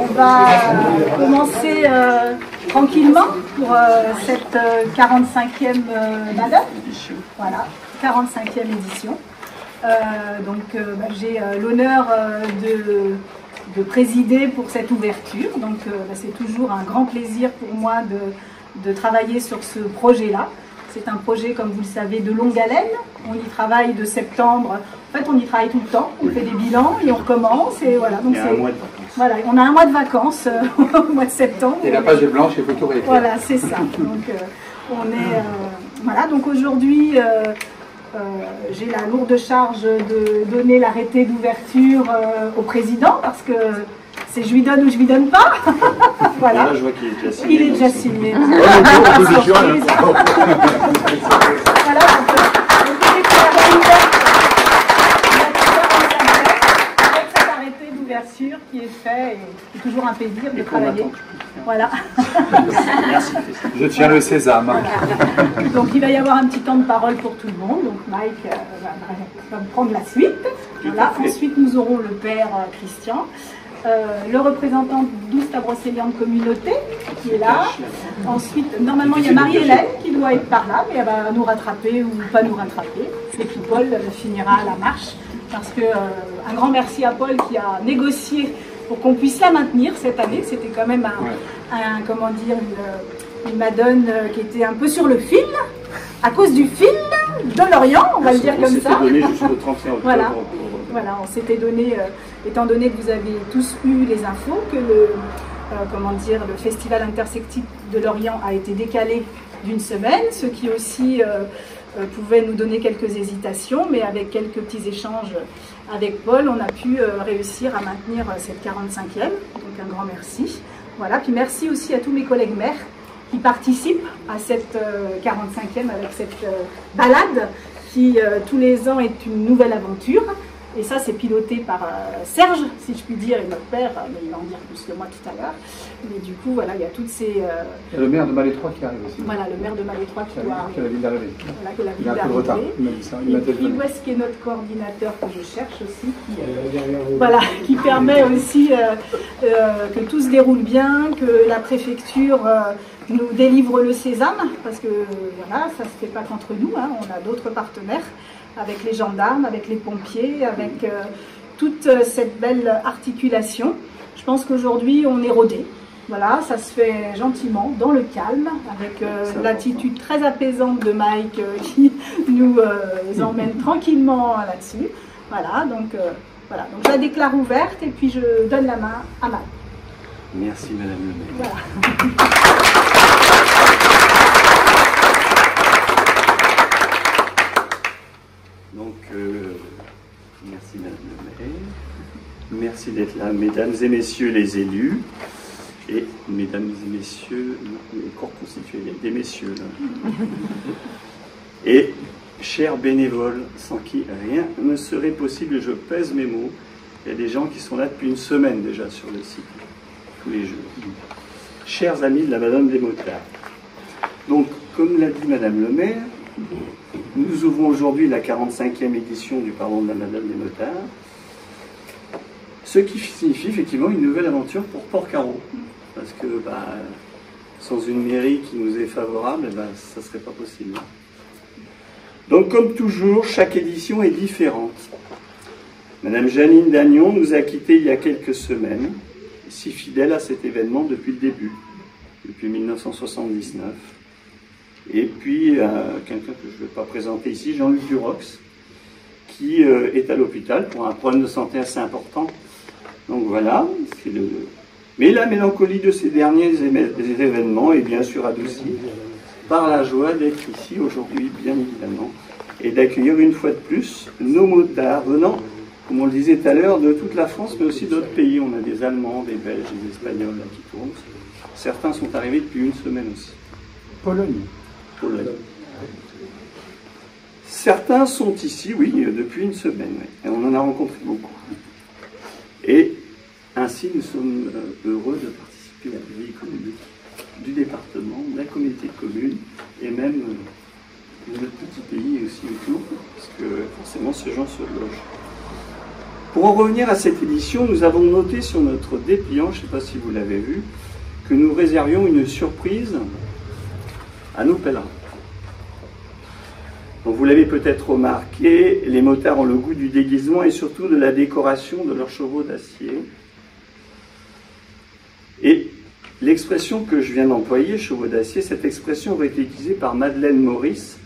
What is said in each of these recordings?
On va commencer tranquillement pour cette 45e Madame. Voilà, 45e édition. J'ai l'honneur de présider pour cette ouverture. Donc c'est toujours un grand plaisir pour moi de travailler sur ce projet-là. C'est un projet, comme vous le savez, de longue haleine. On y travaille de septembre. En fait, on y travaille tout le temps. On fait des bilans et on recommence. Et voilà. Donc, il y a un mois de vacances. Voilà, on a un mois de vacances au mois de septembre. Et la page est blanche et il faut tout réécrire. Voilà, c'est ça. Donc, voilà. Donc aujourd'hui, j'ai la lourde charge de donner l'arrêté d'ouverture au président parce que c'est je lui donne ou je lui donne pas. Voilà. Là, je vois qu'il est déjà signé. Il est déjà signé. Voilà, avec cet arrêté d'ouverture qui est fait, et c'est toujours un plaisir de travailler. Voilà. Merci. Je tiens le sésame. Donc il va y avoir un petit temps de parole pour tout le monde. Donc Mike va prendre la suite. Voilà. Ensuite nous aurons le père Christian. Le représentant d'Oust-à-Brocéliande Communauté qui est là. Ensuite, normalement, il y a Marie-Hélène qui doit être par là, mais elle va nous rattraper ou pas nous rattraper. Et puis Paul finira la marche. Parce que un grand merci à Paul qui a négocié pour qu'on puisse la maintenir cette année. C'était quand même une Madone qui était un peu sur le fil, à cause du fil de Lorient, on va le dire comme ça. Donné jusqu'au 31 octobre. Voilà. Voilà, on s'était donné, étant donné que vous avez tous eu les infos, que le Festival intersectique de Lorient a été décalé d'une semaine, ce qui aussi pouvait nous donner quelques hésitations, mais avec quelques petits échanges avec Paul, on a pu réussir à maintenir cette 45e, donc un grand merci. Voilà, puis merci aussi à tous mes collègues maires qui participent à cette 45e avec cette balade qui tous les ans est une nouvelle aventure. Et ça, c'est piloté par Serge, si je puis dire, et notre père, mais il va en dire plus que moi tout à l'heure. Mais du coup, voilà, il y a toutes ces... Il y a le maire de Malétroit qui arrive aussi. Voilà, le maire de Malétroit qui doit arriver. Qui a la ville d'arrivée. Voilà, qui a la ville il a un peu de retard, d'arrivée. il m'a dit ça. Et puis, où est-ce qu'est notre coordinateur que je cherche aussi, qui permet aussi que tout se déroule bien, que la préfecture nous délivre le sésame, parce que voilà, ça ne se fait pas qu'entre nous, hein, on a d'autres partenaires, avec les gendarmes, avec les pompiers, avec toute cette belle articulation. Je pense qu'aujourd'hui, on est rodé. Voilà, ça se fait gentiment, dans le calme, avec l'attitude très apaisante de Mike qui nous emmène tranquillement là-dessus. Voilà, donc je la déclare ouverte et puis je donne la main à Mike. Merci Madame le maire. Voilà. Donc, merci Madame le maire. Merci d'être là, Mesdames et Messieurs les élus. Et Mesdames et Messieurs, les corps constitués, il y a des messieurs là. Et chers bénévoles, sans qui rien ne serait possible, je pèse mes mots. Il y a des gens qui sont là depuis une semaine déjà sur le site, tous les jours. Chers amis de la Madone des Motards. Donc, comme l'a dit Madame le maire, nous ouvrons aujourd'hui la 45e édition du Pardon de la Madone des Motards, ce qui signifie effectivement une nouvelle aventure pour Port-Carreau. Parce que sans une mairie qui nous est favorable, ça ne serait pas possible. Donc comme toujours, chaque édition est différente. Madame Janine Dagnon nous a quittés il y a quelques semaines, si fidèle à cet événement depuis le début, depuis 1979. Et puis, quelqu'un que je ne vais pas présenter ici, Jean-Luc Durox, qui est à l'hôpital pour un problème de santé assez important. Donc voilà, mais la mélancolie de ces derniers événements est bien sûr adoucie par la joie d'être ici aujourd'hui, bien évidemment, et d'accueillir une fois de plus nos motards venant, comme on le disait tout à l'heure, de toute la France, mais aussi d'autres pays. On a des Allemands, des Belges, des Espagnols là, qui tournent. Certains sont arrivés depuis une semaine aussi. Pologne. Certains sont ici, oui, depuis une semaine. Oui. Et on en a rencontré beaucoup. Et ainsi, nous sommes heureux de participer à la vie économique du département, de la communauté de communes, et même de notre petit pays aussi autour, parce que forcément, ces gens se logent. Pour en revenir à cette édition, nous avons noté sur notre dépliant, je ne sais pas si vous l'avez vu, que nous réservions une surprise à nos pèlerins. Donc vous l'avez peut-être remarqué, les motards ont le goût du déguisement et surtout de la décoration de leurs chevaux d'acier. Et l'expression que je viens d'employer, chevaux d'acier, cette expression aurait été utilisée par Madeleine Maurice,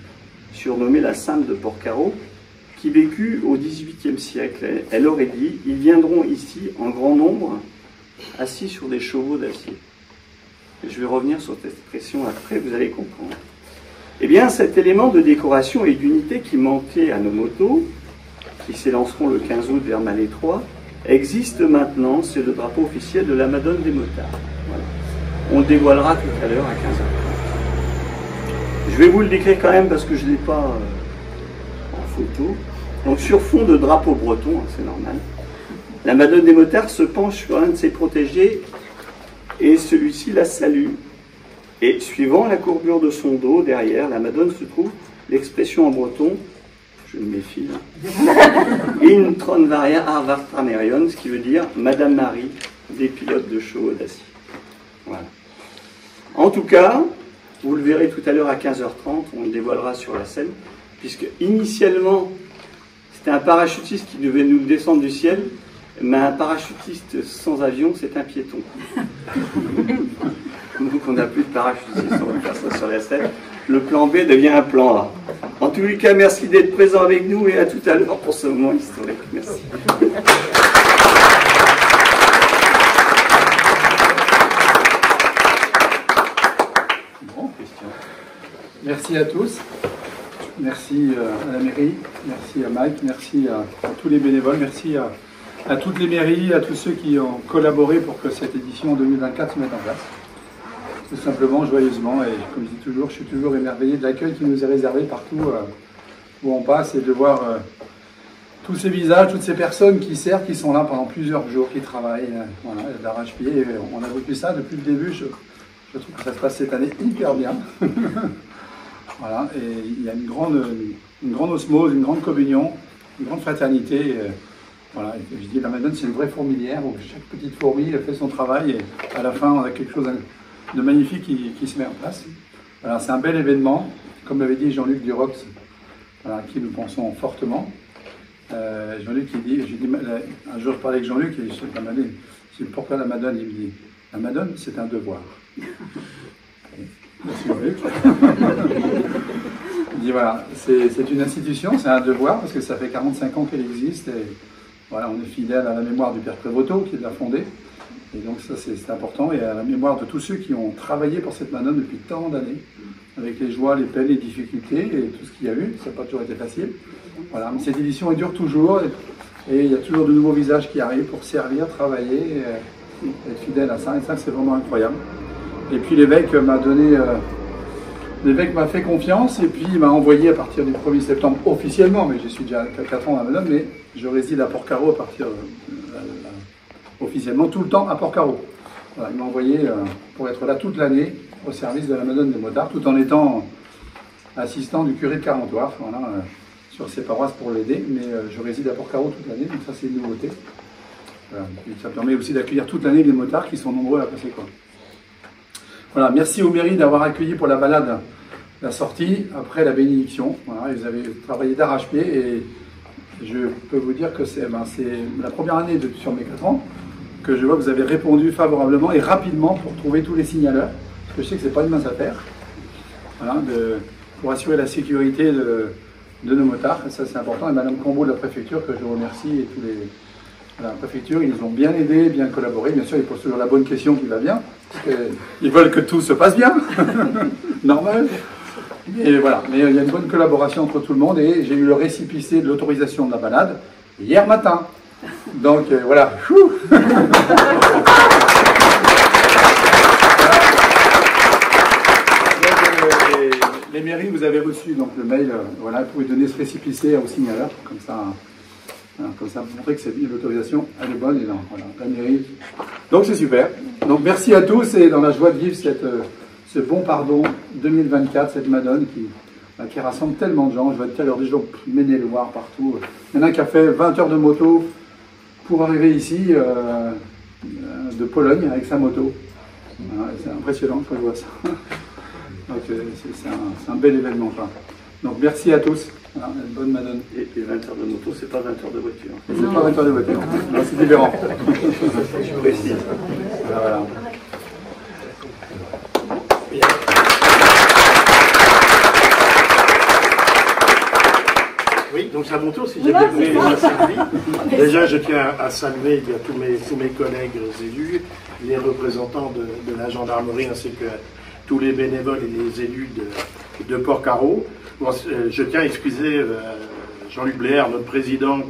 surnommée la Sainte de Porcaro, qui vécut au XVIIIe siècle. Elle aurait dit « Ils viendront ici en grand nombre, assis sur des chevaux d'acier ». Je vais revenir sur cette expression après, vous allez comprendre. Eh bien, cet élément de décoration et d'unité qui manquait à nos motos, qui s'élanceront le 15 août vers Malétroit, existe maintenant, c'est le drapeau officiel de la Madone des Motards. Voilà. On le dévoilera tout à l'heure à 15h30. Je vais vous le décrire quand même parce que je ne l'ai pas en photo. Donc sur fond de drapeau breton, hein, c'est normal, la Madone des Motards se penche sur un de ses protégés et celui-ci la salue. Et suivant la courbure de son dos, derrière, la Madone se trouve l'expression en breton, je me méfie, In tron varia arvar tramerion, ce qui veut dire Madame Marie des pilotes de chevaux d'acier. Voilà. En tout cas, vous le verrez tout à l'heure à 15h30, on le dévoilera sur la scène, puisque initialement, c'était un parachutiste qui devait nous descendre du ciel, mais un parachutiste sans avion, c'est un piéton. Donc on n'a plus de parachutiste, on va faire ça sur la scène. Le plan B devient un plan A. En tous les cas, merci d'être présent avec nous et à tout à l'heure pour ce moment historique. Merci. Bon, question. Merci à tous. Merci à la mairie, merci à Mike, merci à tous les bénévoles, merci à toutes les mairies, à tous ceux qui ont collaboré pour que cette édition 2024 se mette en place. Tout simplement, joyeusement, et comme je dis toujours, je suis toujours émerveillé de l'accueil qui nous est réservé partout où on passe et de voir tous ces visages, toutes ces personnes qui servent, qui sont là pendant plusieurs jours, qui travaillent, voilà, d'arrache-pied. On a vécu ça depuis le début, je trouve que ça se passe cette année hyper bien. Voilà, et il y a une grande osmose, une grande communion, une grande fraternité. Voilà, et je dis, la Madone, c'est une vraie fourmilière où chaque petite fourmi fait son travail et à la fin, on a quelque chose de magnifique qui se met en place. Voilà, c'est un bel événement, comme l'avait dit Jean-Luc Durox, voilà, à qui nous pensons fortement. Jean-Luc, un jour je parlais avec Jean-Luc et je dis, pourquoi la Madone? Il me dit, la Madone, c'est un devoir. Merci Jean-Luc. Il dit voilà, c'est une institution, c'est un devoir parce que ça fait 45 ans qu'elle existe et voilà, on est fidèle à la mémoire du père Prévoto qui l'a fondée et donc ça c'est important et à la mémoire de tous ceux qui ont travaillé pour cette Madone depuis tant d'années avec les joies, les peines, les difficultés et tout ce qu'il y a eu, ça n'a pas toujours été facile. Voilà, mais cette édition elle dure toujours et il y a toujours de nouveaux visages qui arrivent pour servir, travailler, être fidèle à ça et ça c'est vraiment incroyable. Et puis l'évêque m'a donné, l'évêque m'a fait confiance et puis il m'a envoyé à partir du 1er septembre officiellement, mais je suis déjà 4 ans à Madone, mais je réside à Porcaro à partir officiellement tout le temps à Porcaro. Voilà, il m'a envoyé pour être là toute l'année au service de la Madone des Motards, tout en étant assistant du curé de Carentoire, voilà, sur ses paroisses pour l'aider, mais je réside à Porcaro toute l'année, donc ça c'est une nouveauté. Voilà, et ça permet aussi d'accueillir toute l'année les motards qui sont nombreux à passer quoi. Voilà, merci aux mairies d'avoir accueilli pour la balade la sortie après la bénédiction. Voilà, ils avaient travaillé d'arrache-pied et je peux vous dire que c'est la première année sur mes 4 ans que je vois que vous avez répondu favorablement et rapidement pour trouver tous les signaleurs. Parce que je sais que c'est pas une mince affaire. Voilà, pour assurer la sécurité de nos motards, ça c'est important. Et Madame Combeau de la préfecture, que je remercie, et tous les... La préfecture, ils nous ont bien aidés, bien collaboré. Bien sûr, ils posent toujours la bonne question qui va bien. Ils veulent que tout se passe bien. Normal. Et voilà. Mais il y a une bonne collaboration entre tout le monde. Et j'ai eu le récépissé de l'autorisation de la balade hier matin. Donc voilà. Les mairies, vous avez reçu donc, le mail. Voilà, vous pouvez donner ce récépissé au signaleur. Comme ça, vous montrez que l'autorisation, elle est bonne. Et non, voilà, la mairie. Donc c'est super. Donc merci à tous et dans la joie de vivre ce bon pardon 2024, cette Madone qui rassemble tellement de gens. Je vois tout à l'heure des gens mener le voir partout. Il y en a qui a fait 20 heures de moto pour arriver ici de Pologne avec sa moto. C'est impressionnant quand je vois ça. C'est un bel événement. Quoi. Donc merci à tous. Bonne Madone. Et 20 heures de moto, c'est pas 20 heures de voiture. C'est pas 20 heures de voiture. C'est différent. Je précise. Voilà. Oui, donc c'est à mon tour, si j'ai bien compris, Sylvie. Déjà, je tiens à saluer tous mes collègues élus, les représentants de la gendarmerie, ainsi que tous les bénévoles et les élus de Port-Carreau. Bon, je tiens à excuser Jean-Luc Bléaire, notre président,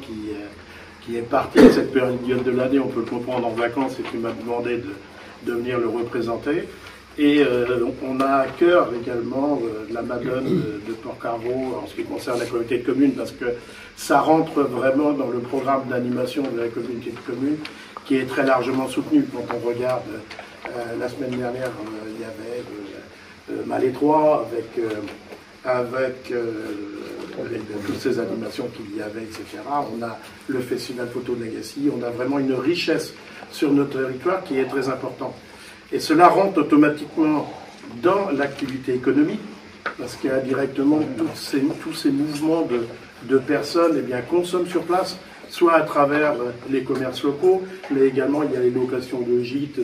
qui est parti à cette période de l'année, on peut le comprendre, en vacances, et qui m'a demandé de venir le représenter. Et on a à cœur également la Madone de Port-Carreau en ce qui concerne la communauté de communes, parce que ça rentre vraiment dans le programme d'animation de la communauté de communes qui est très largement soutenu. Quand on regarde la semaine dernière, il y avait Malétroit avec toutes ces animations qu'il y avait, etc. On a le Festival Photo Legacy, on a vraiment une richesse sur notre territoire qui est très importante. Et cela rentre automatiquement dans l'activité économique, parce qu'indirectement, tous ces mouvements de personnes consomment sur place, soit à travers les commerces locaux, mais également il y a les locations de gîtes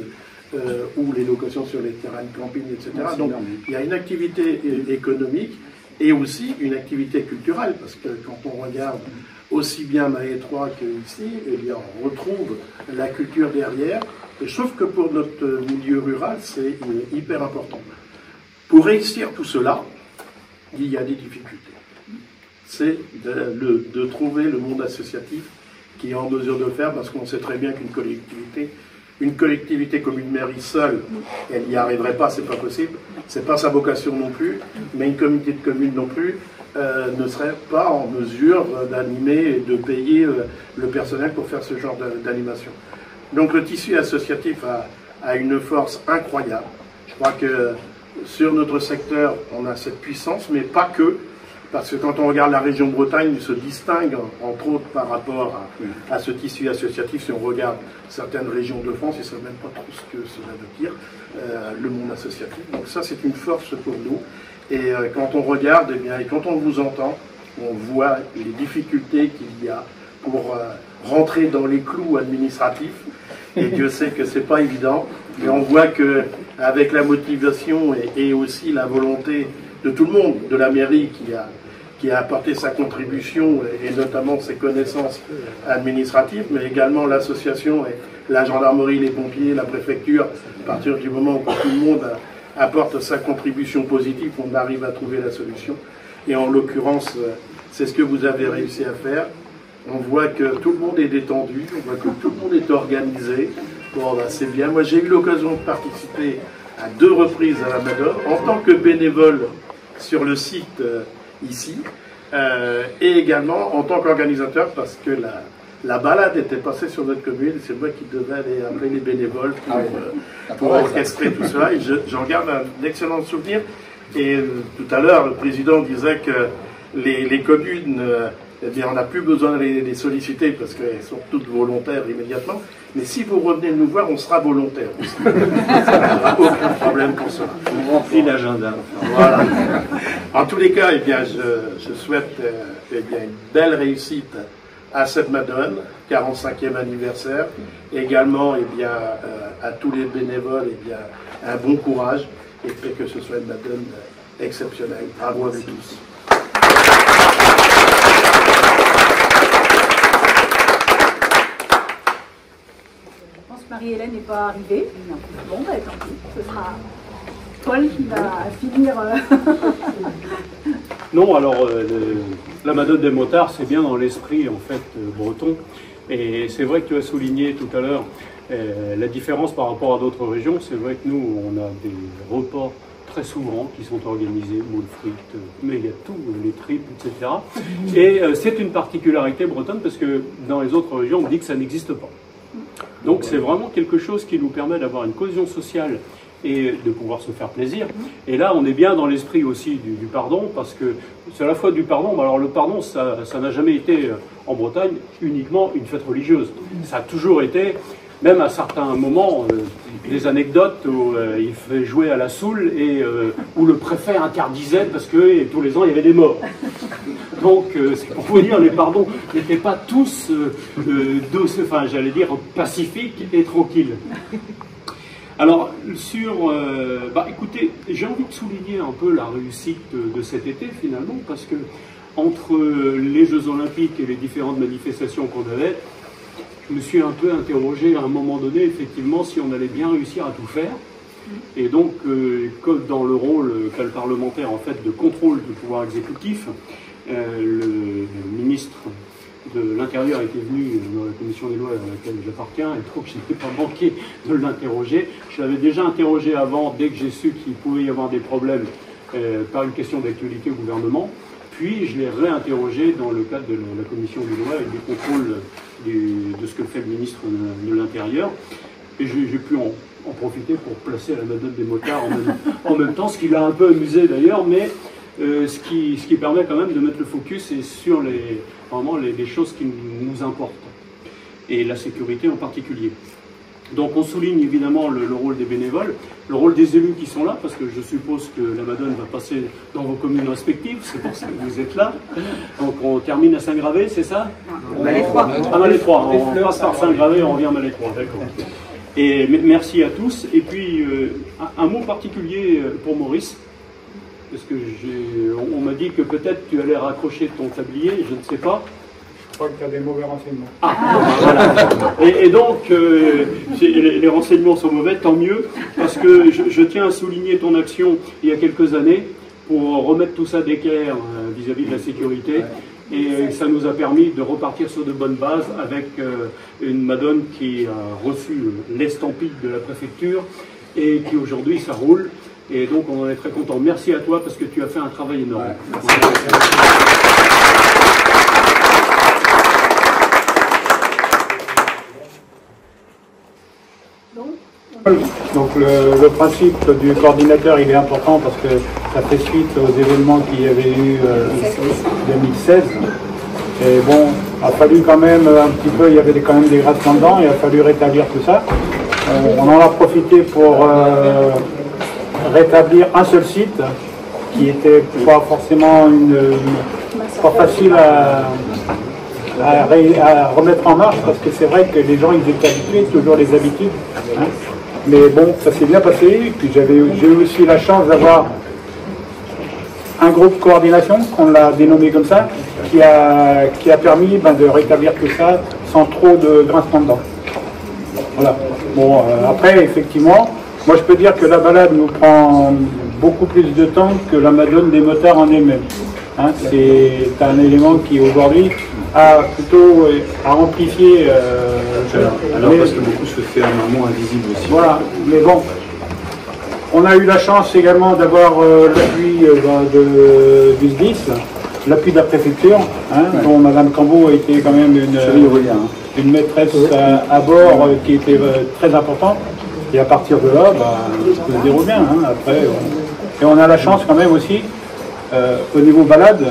ou les locations sur les terrains de camping, etc. Donc il y a une activité économique et aussi une activité culturelle, parce que quand on regarde aussi bien Malétroit qu'ici, on retrouve la culture derrière. Et je trouve que pour notre milieu rural, c'est hyper important. Pour réussir tout cela, il y a des difficultés. C'est de trouver le monde associatif qui est en mesure de le faire, parce qu'on sait très bien qu'une collectivité comme une mairie seule, elle n'y arriverait pas, c'est pas possible. C'est pas sa vocation non plus, mais une communauté de communes non plus ne serait pas en mesure d'animer et de payer le personnel pour faire ce genre d'animation. Donc le tissu associatif a une force incroyable. Je crois que sur notre secteur, on a cette puissance, mais pas que, parce que quand on regarde la région Bretagne, il se distingue, entre autres, par rapport à ce tissu associatif. Si on regarde certaines régions de France, ils ne savent même pas trop ce que cela veut dire, le monde associatif. Donc ça, c'est une force pour nous. Et quand on regarde, et quand on vous entend, on voit les difficultés qu'il y a pour rentrer dans les clous administratifs. Et Dieu sait que c'est pas évident, mais on voit que avec la motivation et aussi la volonté de tout le monde, de la mairie qui a apporté sa contribution et notamment ses connaissances administratives, mais également l'association et la gendarmerie, les pompiers, la préfecture, à partir du moment où tout le monde apporte sa contribution positive, on arrive à trouver la solution. Et en l'occurrence, c'est ce que vous avez réussi à faire. On voit que tout le monde est détendu, on voit que tout le monde est organisé. Bon, ben, c'est bien. Moi, j'ai eu l'occasion de participer à 2 reprises à la Madone, en tant que bénévole sur le site ici, et également en tant qu'organisateur, parce que la balade était passée sur notre commune, c'est moi qui devais aller appeler les bénévoles pour orchestrer tout cela, et j'en garde un excellent souvenir. Et tout à l'heure, le président disait que les communes... on n'a plus besoin de les solliciter parce qu'elles sont toutes volontaires immédiatement. Mais si vous revenez nous voir, on sera volontaire aussi. Aucun problème pour ça. On remplit l'agenda. Voilà. En tous les cas, je souhaite une belle réussite à cette Madone, 45e anniversaire. Également, à tous les bénévoles, un bon courage et que ce soit une Madone exceptionnelle. Bravo à vous tous. Marie-Hélène n'est pas arrivée. Bon, bah, tant pis, ce sera Paul qui va finir. Non, alors la Madone des motards, c'est bien dans l'esprit en fait breton. Et c'est vrai que tu as souligné tout à l'heure la différence par rapport à d'autres régions. C'est vrai que nous, on a des repas très souvent qui sont organisés, moules frites, mais il y a tout, les tripes, etc. Et c'est une particularité bretonne parce que dans les autres régions, on dit que ça n'existe pas. Donc c'est vraiment quelque chose qui nous permet d'avoir une cohésion sociale et de pouvoir se faire plaisir. Et là, on est bien dans l'esprit aussi du pardon, parce que c'est à la fois du pardon, mais alors le pardon, ça n'a jamais été en Bretagne uniquement une fête religieuse. Ça a toujours été, même à certains moments, des anecdotes où il fait jouer à la soule et où le préfet interdisait parce que tous les ans il y avait des morts. Donc c'est pour vous dire, les pardons n'étaient pas tous enfin j'allais dire pacifiques et tranquilles. Alors, écoutez, j'ai envie de souligner un peu la réussite de cet été, finalement, parce que entre les Jeux Olympiques et les différentes manifestations qu'on avait, je me suis un peu interrogé à un moment donné, effectivement, si on allait bien réussir à tout faire. Et donc, comme dans le rôle qu'a le parlementaire, en fait, de contrôle du pouvoir exécutif, le ministre de l'Intérieur était venu dans la commission des lois à laquelle j'appartiens, et donc je n'ai pas manqué de l'interroger. Je l'avais déjà interrogé avant, dès que j'ai su qu'il pouvait y avoir des problèmes par une question d'actualité au gouvernement. Puis je l'ai réinterrogé dans le cadre de la commission des lois et du contrôle de ce que fait le ministre de l'Intérieur. Et j'ai pu en profiter pour placer à la Madone des motards en même temps, ce qui l'a un peu amusé d'ailleurs, mais ce qui permet quand même de mettre le focus sur vraiment les choses qui nous importent, et la sécurité en particulier. Donc on souligne évidemment le rôle des bénévoles, le rôle des élus qui sont là, parce que je suppose que la Madone va passer dans vos communes respectives, c'est pour ça que vous êtes là. Donc on termine à Saint-Gravé, c'est ça? Malétroit. Ah, Malétroit, on passe par Saint-Gravé, on revient à Malétroit, d'accord. Et merci à tous. Et puis un mot particulier pour Maurice, parce que on m'a dit que peut-être tu allais raccrocher ton tablier, je ne sais pas. Je crois que tu as des mauvais renseignements. Ah, voilà. Et donc, les renseignements sont mauvais, tant mieux, parce que je tiens à souligner ton action il y a quelques années pour remettre tout ça d'équerre vis-à-vis de la sécurité. Et ça nous a permis de repartir sur de bonnes bases avec une Madone qui a reçu l'estampille de la préfecture et qui aujourd'hui ça roule. Et donc on en est très content. Merci à toi parce que tu as fait un travail énorme. Donc le principe du coordinateur il est important parce que ça fait suite aux événements qu'il y avait eu en 2016. Et bon, il a fallu quand même un petit peu, il y avait quand même des grattements dedans, il a fallu rétablir tout ça. On en a profité pour rétablir un seul site qui était pas forcément pas facile à remettre en marche parce que c'est vrai que les gens ils étaient habitués, toujours les habitudes. Hein. Mais bon, ça s'est bien passé. Et puis j'ai eu aussi la chance d'avoir un groupe coordination, qu'on l'a dénommé comme ça, qui a permis de rétablir tout ça sans trop de grincement de dents. Voilà. Bon, après, effectivement, moi je peux dire que la balade nous prend beaucoup plus de temps que la Madone des motards en elle-même. Hein, c'est un élément qui aujourd'hui a plutôt amplifié. Alors parce que beaucoup se fait un moment invisible aussi. Voilà, mais bon, on a eu la chance également d'avoir l'appui du SDIS, l'appui de la préfecture, hein, dont Madame Cambeau a été quand même une maîtresse à bord qui était très importante. Et à partir de là, tout se déroule bien. Hein, après, et on a la chance quand même aussi, au niveau balade,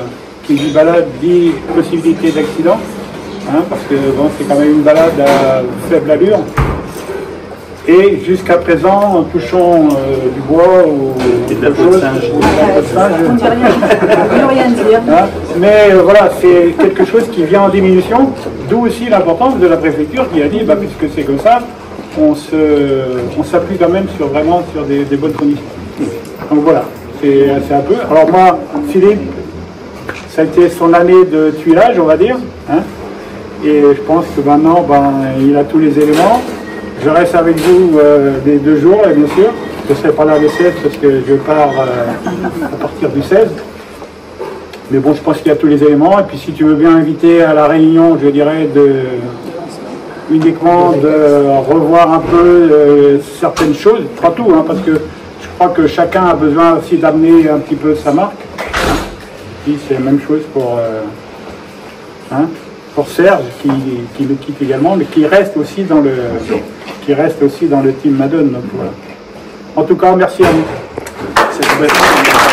qui dit balade dit possibilité d'accident, hein, parce que bon, c'est quand même une balade à faible allure. Et jusqu'à présent, en touchant du bois ou de la peau de singe. On ne dit rien dire. Hein, mais voilà, c'est quelque chose qui vient en diminution, d'où aussi l'importance de la préfecture qui a dit, puisque c'est comme ça, on s'appuie quand même vraiment sur des bonnes conditions. Donc voilà, c'est un peu. Alors moi, Philippe, ça a été son année de tuilage, on va dire. Hein, et je pense que maintenant, il a tous les éléments. Je reste avec vous les 2 jours, bien sûr. Je ne serai pas là le 16 parce que je pars à partir du 16. Mais bon, je pense qu'il y a tous les éléments. Et puis si tu veux bien inviter à la réunion, je dirais, uniquement de revoir un peu certaines choses, pas tout, hein, parce que je crois que chacun a besoin aussi d'amener un petit peu sa marque. Et puis c'est la même chose pour Serge qui le quitte également, mais qui reste aussi dans le team Madone. Donc, voilà. En tout cas, merci à vous. C'est une belle